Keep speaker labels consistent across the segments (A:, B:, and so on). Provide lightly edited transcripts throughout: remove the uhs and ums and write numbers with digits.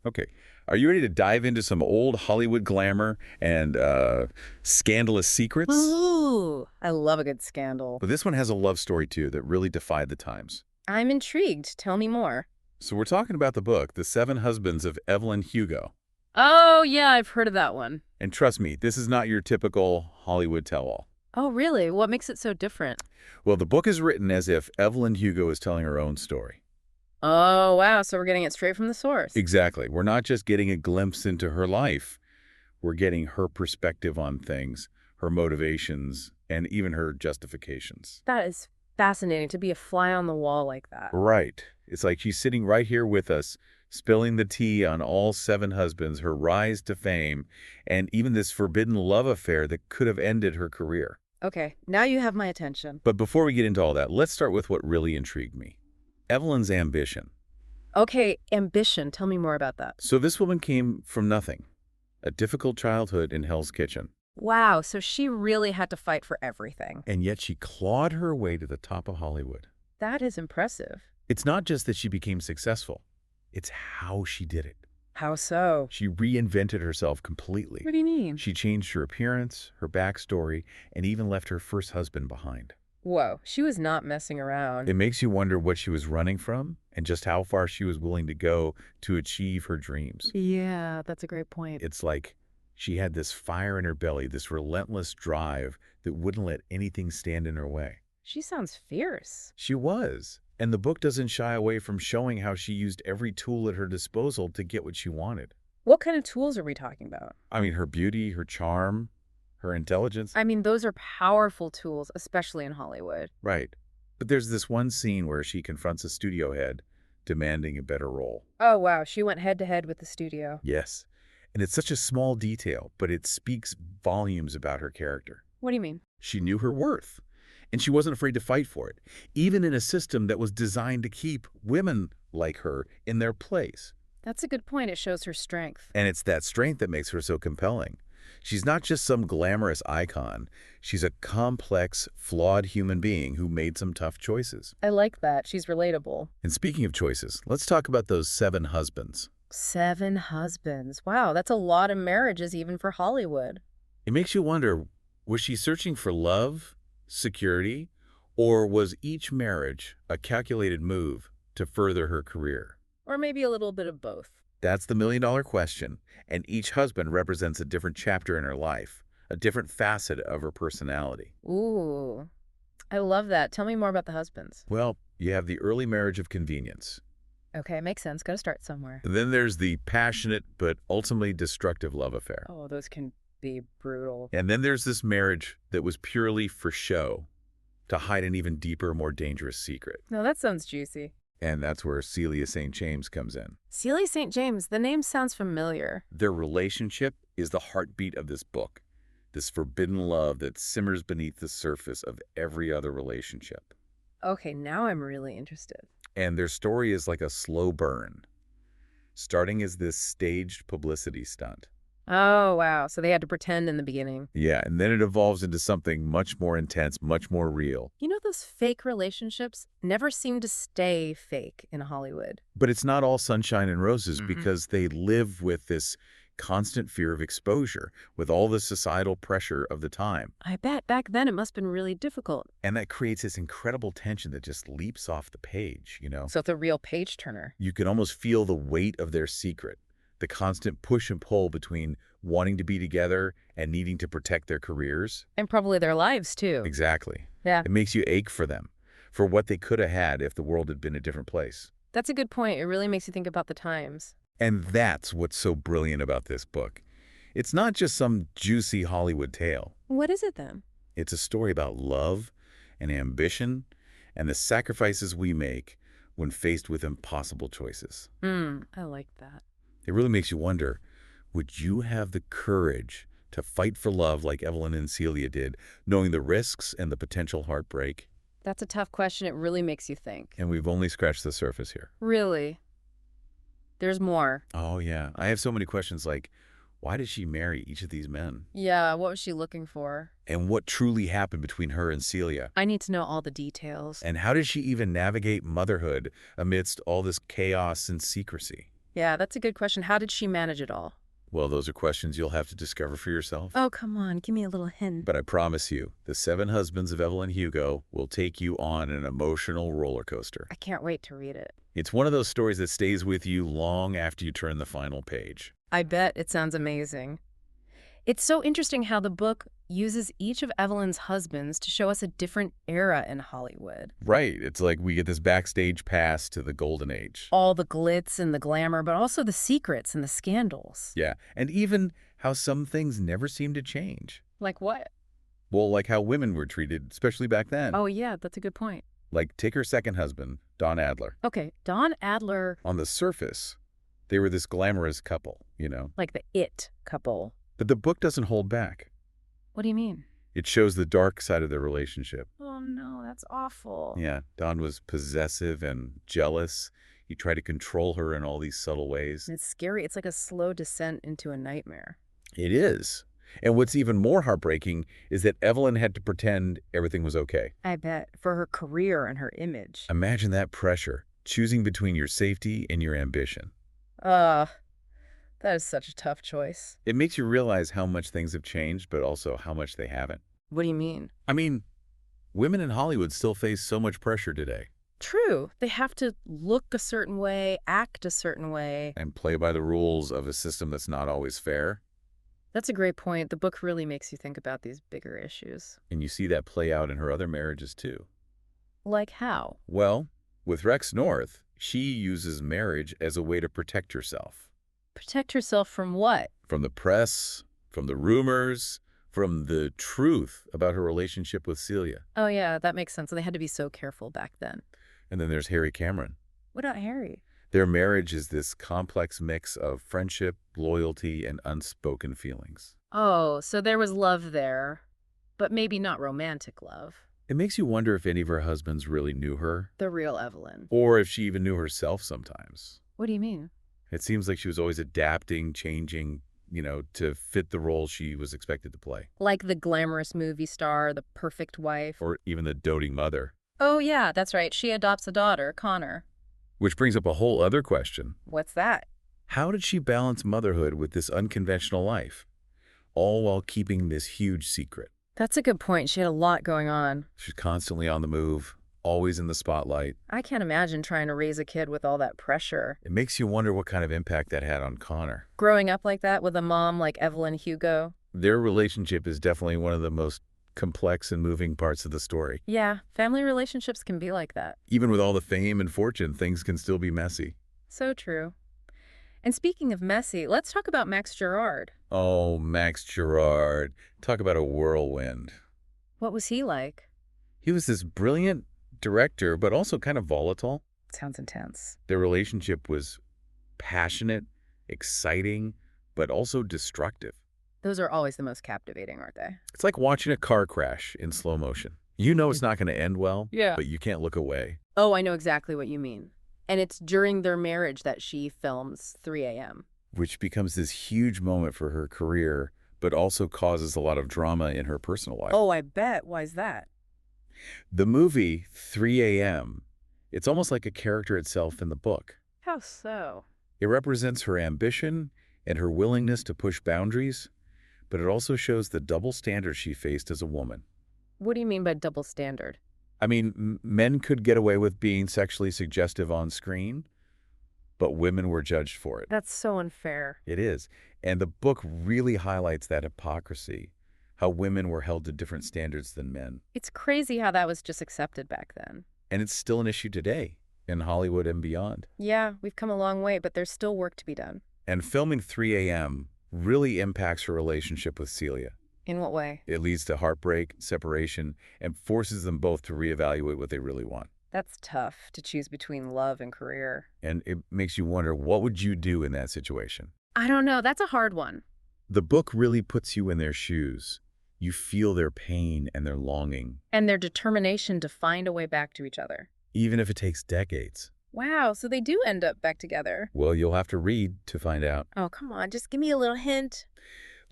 A: Okay. Are you ready to dive into some old Hollywood glamour and scandalous secrets?
B: Ooh, I love a good scandal.
A: But this one has a love story, too, that really defied the times.
B: I'm intrigued. Tell me more.
A: So we're talking about the book, The Seven Husbands of Evelyn Hugo.
B: Oh, yeah, I've heard of that one.
A: And trust me, this is not your typical Hollywood tell-all.
B: Oh, really? What makes it so different?
A: Well, the book is written as if Evelyn Hugo is telling her own story.
B: Oh, wow. So we're getting it straight from the source.
A: Exactly. We're not just getting a glimpse into her life. We're getting her perspective on things, her motivations, and even her justifications.
B: That is fascinating to be a fly on the wall like that.
A: Right. It's like she's sitting right here with us, spilling the tea on all seven husbands, her rise to fame, and even this forbidden love affair that could have ended her career.
B: Okay, now you have my attention.
A: But before we get into all that, let's start with what really intrigued me. Evelyn's ambition.
B: Okay, ambition. Tell me more about that.
A: So this woman came from nothing. A difficult childhood in Hell's Kitchen.
B: Wow, so she really had to fight for everything.
A: And yet she clawed her way to the top of Hollywood.
B: That is impressive.
A: It's not just that she became successful. It's how she did it.
B: How so?
A: She reinvented herself completely.
B: What do you mean?
A: She changed her appearance, her backstory, and even left her first husband behind.
B: Whoa, she was not messing around.
A: It makes you wonder what she was running from and just how far she was willing to go to achieve her dreams.
B: Yeah, that's a great point.
A: It's like she had this fire in her belly, this relentless drive that wouldn't let anything stand in her way.
B: She sounds fierce.
A: She was. And the book doesn't shy away from showing how she used every tool at her disposal to get what she wanted.
B: What kind of tools are we talking about?
A: I mean, her beauty, her charm, her intelligence.
B: I mean, those are powerful tools, especially in Hollywood.
A: Right. But there's this one scene where she confronts a studio head demanding a better role.
B: Oh, wow, she went head to head with the studio.
A: Yes. And it's such a small detail, but it speaks volumes about her character.
B: What do you mean?
A: She knew her worth, and she wasn't afraid to fight for it, even in a system that was designed to keep women like her in their place.
B: That's a good point. It shows her strength.
A: And it's that strength that makes her so compelling. She's not just some glamorous icon. She's a complex, flawed human being who made some tough choices.
B: I like that. She's relatable.
A: And speaking of choices, let's talk about those seven husbands.
B: 7 husbands. Wow, that's a lot of marriages even for Hollywood.
A: It makes you wonder, was she searching for love, security, or was each marriage a calculated move to further her career?
B: Or maybe a little bit of both.
A: That's the million-dollar question, and each husband represents a different chapter in her life, a different facet of her personality.
B: Ooh, I love that. Tell me more about the husbands.
A: Well, you have the early marriage of convenience.
B: Okay, makes sense. Gotta start somewhere.
A: And then there's the passionate but ultimately destructive love affair.
B: Oh, those can be brutal.
A: And then there's this marriage that was purely for show, to hide an even deeper, more dangerous secret.
B: No, that sounds juicy.
A: And that's where Celia St. James comes in.
B: Celia St. James, the name sounds familiar.
A: Their relationship is the heartbeat of this book, this forbidden love that simmers beneath the surface of every other relationship.
B: Okay, now I'm really interested.
A: And their story is like a slow burn, starting as this staged publicity stunt.
B: Oh, wow. So they had to pretend in the beginning.
A: Yeah, and then it evolves into something much more intense, much more real.
B: You know, those fake relationships never seem to stay fake in Hollywood.
A: But it's not all sunshine and roses
B: Mhm.
A: because they live with this constant fear of exposure, with all the societal pressure of the time.
B: I bet back then it must have been really difficult.
A: And that creates this incredible tension that just leaps off the page, you know?
B: So it's a real page turner.
A: You can almost feel the weight of their secret, the constant push and pull between wanting to be together and needing to protect their careers.
B: And probably their lives, too.
A: Exactly.
B: Yeah,
A: It makes you ache for them, for what they could have had if the world had been a different place.
B: that's a good point. It really makes you think about the times.
A: And that's what's so brilliant about this book. It's not just some juicy Hollywood tale.
B: What is it then?
A: It's a story about love and ambition and the sacrifices we make when faced with impossible choices.
B: I like that.
A: It really makes you wonder, would you have the courage to fight for love like Evelyn and Celia did, knowing the risks and the potential heartbreak?
B: That's a tough question. It really makes you think.
A: And we've only scratched the surface here.
B: Really? There's more.
A: Oh, yeah. I have so many questions like, why did she marry each of these men?
B: Yeah, what was she looking for?
A: And what truly happened between her and Celia?
B: I need to know all the details.
A: And how did she even navigate motherhood amidst all this chaos and secrecy?
B: Yeah, that's a good question. How did she manage it all?
A: Well, those are questions you'll have to discover for yourself.
B: Oh, come on. Give me a little hint.
A: But I promise you, The Seven Husbands of Evelyn Hugo will take you on an emotional roller coaster.
B: I can't wait to read it.
A: It's one of those stories that stays with you long after you turn the final page.
B: I bet it sounds amazing. It's so interesting how the book uses each of Evelyn's husbands to show us a different era in Hollywood.
A: Right. It's like we get this backstage pass to the golden age.
B: All the glitz and the glamour, but also the secrets and the scandals.
A: Yeah. And even how some things never seem to change.
B: Like what?
A: Well, like how women were treated, especially back then.
B: Oh, yeah, that's a good point.
A: Like, take her second husband, Don Adler.
B: Okay, Don Adler,
A: On the surface, they were this glamorous couple,
B: like the it couple.
A: But the book doesn't hold back.
B: What do you mean?
A: It shows the dark side of their relationship.
B: Oh, no, that's awful.
A: Yeah, Don was possessive and jealous. He tried to control her in all these subtle ways.
B: It's scary. It's like a slow descent into a nightmare.
A: It is. And what's even more heartbreaking is that Evelyn had to pretend everything was okay.
B: I bet. For her career and her image.
A: Imagine that pressure, choosing between your safety and your ambition.
B: That is such a tough choice.
A: It makes you realize how much things have changed, but also how much they haven't.
B: What do you mean?
A: I mean, women in Hollywood still face so much pressure today.
B: True. They have to look a certain way, act a certain way.
A: And play by the rules of a system that's not always fair.
B: That's a great point. The book really makes you think about these bigger issues.
A: And you see that play out in her other marriages, too.
B: Like how?
A: Well, with Rex North, she uses marriage as a way to protect herself.
B: Protect herself from what?
A: From the press, from the rumors, from the truth about her relationship with Celia.
B: Oh, yeah, that makes sense. They had to be so careful back then.
A: And then there's Harry Cameron.
B: What about Harry?
A: Their marriage is this complex mix of friendship, loyalty, and unspoken feelings.
B: Oh, so there was love there, but maybe not romantic love.
A: It makes you wonder if any of her husbands really knew her,
B: The real Evelyn.
A: or if she even knew herself sometimes.
B: What do you mean?
A: It seems like she was always adapting, changing, to fit the role she was expected to play.
B: Like the glamorous movie star, the perfect wife.
A: Or even the doting mother.
B: Oh, yeah, that's right. She adopts a daughter, Connor.
A: Which brings up a whole other question.
B: What's that?
A: How did she balance motherhood with this unconventional life, all while keeping this huge secret?
B: That's a good point. She had a lot going on.
A: She's constantly on the move, always in the spotlight.
B: I can't imagine trying to raise a kid with all that pressure.
A: It makes you wonder what kind of impact that had on Connor.
B: Growing up like that with a mom like Evelyn Hugo.
A: Their relationship is definitely one of the most complex and moving parts of the story.
B: Yeah, family relationships can be like that.
A: Even with all the fame and fortune, things can still be messy.
B: So true. And speaking of messy, let's talk about Max Gerard.
A: Oh, Max Gerard. Talk about a whirlwind.
B: What was he like?
A: He was this brilliant director, but also kind of volatile.
B: Sounds intense.
A: Their relationship was passionate, exciting, but also destructive.
B: Those are always the most captivating, aren't they?
A: It's like watching a car crash in slow motion. You know it's not going to end well,
B: Yeah.
A: but you can't look away.
B: Oh, I know exactly what you mean. And it's during their marriage that she films 3 a.m.
A: Which becomes this huge moment for her career, but also causes a lot of drama in her personal life.
B: Oh, I bet. Why's that?
A: The movie 3 a.m., it's almost like a character itself in the book.
B: How so?
A: It represents her ambition and her willingness to push boundaries, but it also shows the double standard she faced as a woman.
B: What do you mean by double standard?
A: I mean, men could get away with being sexually suggestive on screen, but women were judged for it.
B: That's so unfair.
A: It is. And the book really highlights that hypocrisy, how women were held to different standards than men.
B: It's crazy how that was just accepted back then.
A: And it's still an issue today in Hollywood and beyond.
B: Yeah, we've come a long way, but there's still work to be done.
A: And filming 3 a.m. really impacts her relationship with Celia.
B: In what way?
A: It leads to heartbreak, separation, and forces them both to reevaluate what they really want.
B: That's tough to choose between love and career.
A: And it makes you wonder, what would you do in that situation?
B: I don't know. That's a hard one.
A: The book really puts you in their shoes. You feel their pain and their longing,
B: And their determination to find a way back to each other.
A: even if it takes decades.
B: Wow, so they do end up back together.
A: Well, you'll have to read to find out.
B: Oh, come on. Just give me a little hint.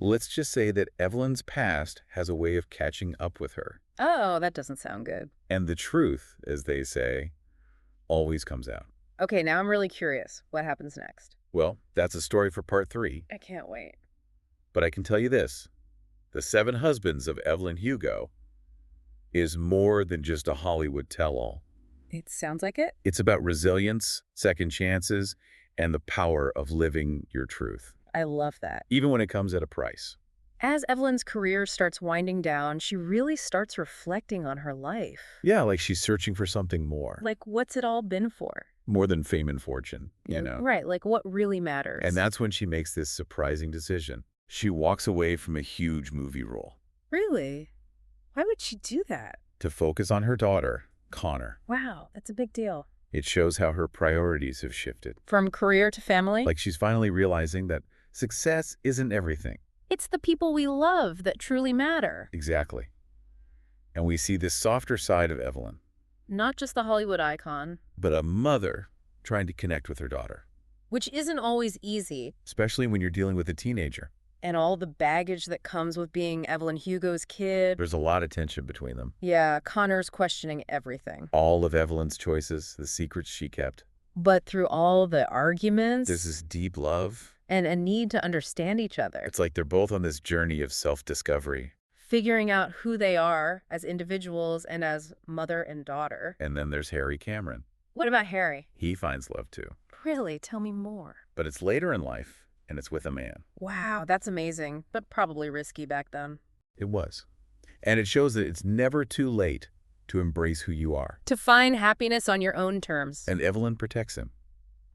A: Let's just say that Evelyn's past has a way of catching up with her.
B: Oh, that doesn't sound good.
A: And the truth, as they say, always comes out.
B: Okay, now I'm really curious. What happens next?
A: Well, that's a story for part 3.
B: I can't wait.
A: But I can tell you this. The Seven Husbands of Evelyn Hugo is more than just a Hollywood tell-all.
B: It sounds like it.
A: It's about resilience, second chances, and the power of living your truth,
B: I love that.
A: even when it comes at a price.
B: As Evelyn's career starts winding down, she really starts reflecting on her life.
A: Yeah, like she's searching for something more.
B: Like, what's it all been for?
A: More than fame and fortune, you know.
B: Right, like what really matters.
A: And that's when she makes this surprising decision. She walks away from a huge movie role
B: Really? Why would she do that?
A: to focus on her daughter, Connor.
B: Wow, that's a big deal.
A: It shows how her priorities have shifted.
B: From career to family?
A: Like she's finally realizing that success isn't everything.
B: It's the people we love that truly matter.
A: Exactly. And we see this softer side of Evelyn,
B: Not just the Hollywood icon.
A: but a mother trying to connect with her daughter,
B: Which isn't always easy.
A: especially when you're dealing with a teenager.
B: And all the baggage that comes with being Evelyn Hugo's kid.
A: There's a lot of tension between them.
B: Yeah, Connor's questioning everything.
A: All of Evelyn's choices, the secrets she kept.
B: But through all the arguments
A: There's this deep love.
B: and a need to understand each other,
A: It's like they're both on this journey of self-discovery.
B: figuring out who they are as individuals and as mother and daughter.
A: And then there's Harry Cameron.
B: What about Harry?
A: He finds love too.
B: Really? Tell me more.
A: But it's later in life, and it's with a man.
B: Wow, that's amazing, but probably risky back then.
A: It was. And it shows that it's never too late to embrace who you are.
B: To find happiness on your own terms.
A: And Evelyn protects him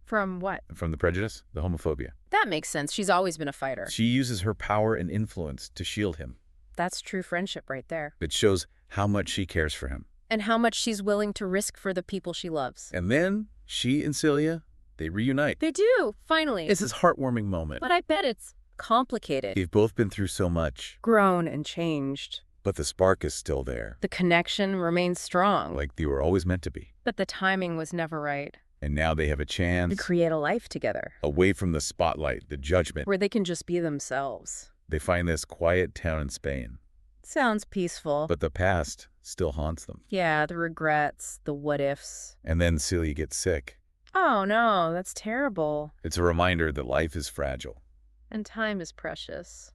B: From what?
A: from the prejudice, the homophobia.
B: That makes sense. She's always been a fighter.
A: She uses her power and influence to shield him.
B: That's true friendship right there.
A: It shows how much she cares for him.
B: And how much she's willing to risk for the people she loves.
A: And then she and Celia, they reunite.
B: They do, finally.
A: It's this heartwarming moment.
B: But I bet it's complicated.
A: They've both been through so much,
B: Grown and changed.
A: but the spark is still there,
B: The connection remains strong.
A: like they were always meant to be.
B: But the timing was never right.
A: And now they have a
B: To
A: chance,
B: create a life together.
A: away from the spotlight, the judgment.
B: Where they can just be themselves.
A: They find this quiet town in Spain,
B: Sounds peaceful.
A: but the past still haunts them.
B: Yeah, the regrets, the what ifs.
A: And then Celia gets sick.
B: Oh no, that's terrible.
A: It's a reminder that life is fragile.
B: And time is precious.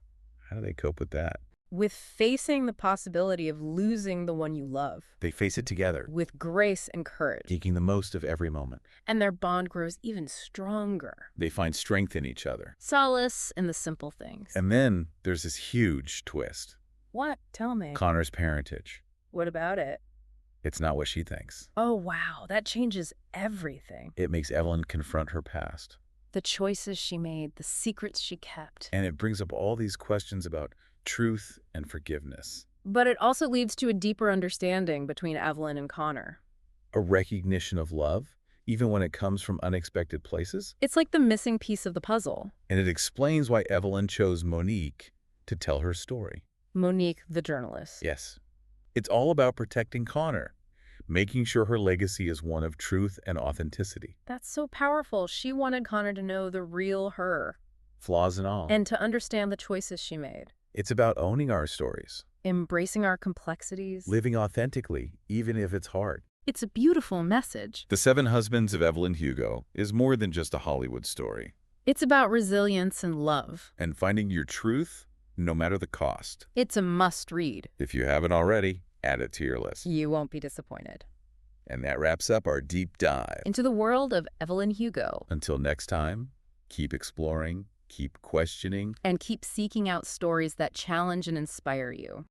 A: How do they cope with that?
B: With facing the possibility of losing the one you love.
A: They face it together,
B: With grace and courage.
A: making the most of every moment.
B: And their bond grows even stronger.
A: They find strength in each other.
B: Solace in the simple things.
A: And then there's this huge twist.
B: What? Tell me.
A: Connor's parentage.
B: What about it?
A: It's not what she thinks.
B: Oh, wow. That changes everything.
A: It makes Evelyn confront her past.
B: The choices she made, the secrets she kept.
A: And it brings up all these questions about truth and forgiveness.
B: But it also leads to a deeper understanding between Evelyn and Connor.
A: A recognition of love, even when it comes from unexpected places.
B: It's like the missing piece of the puzzle.
A: And it explains why Evelyn chose Monique to tell her story.
B: Monique, the journalist.
A: Yes. It's all about protecting Connor, making sure her legacy is one of truth and authenticity.
B: That's so powerful. She wanted Connor to know the real her.
A: Flaws and all.
B: And to understand the choices she made.
A: It's about owning our stories,
B: Embracing our complexities.
A: living authentically, even if it's hard.
B: It's a beautiful message.
A: The Seven Husbands of Evelyn Hugo is more than just a Hollywood story.
B: It's about resilience and love.
A: And finding your truth, no matter the cost.
B: It's a must-read.
A: If you haven't already, add it to your list.
B: You won't be disappointed.
A: And that wraps up our deep dive.
B: Into the world of Evelyn Hugo.
A: Until next time, keep exploring, keep questioning.
B: And keep seeking out stories that challenge and inspire you.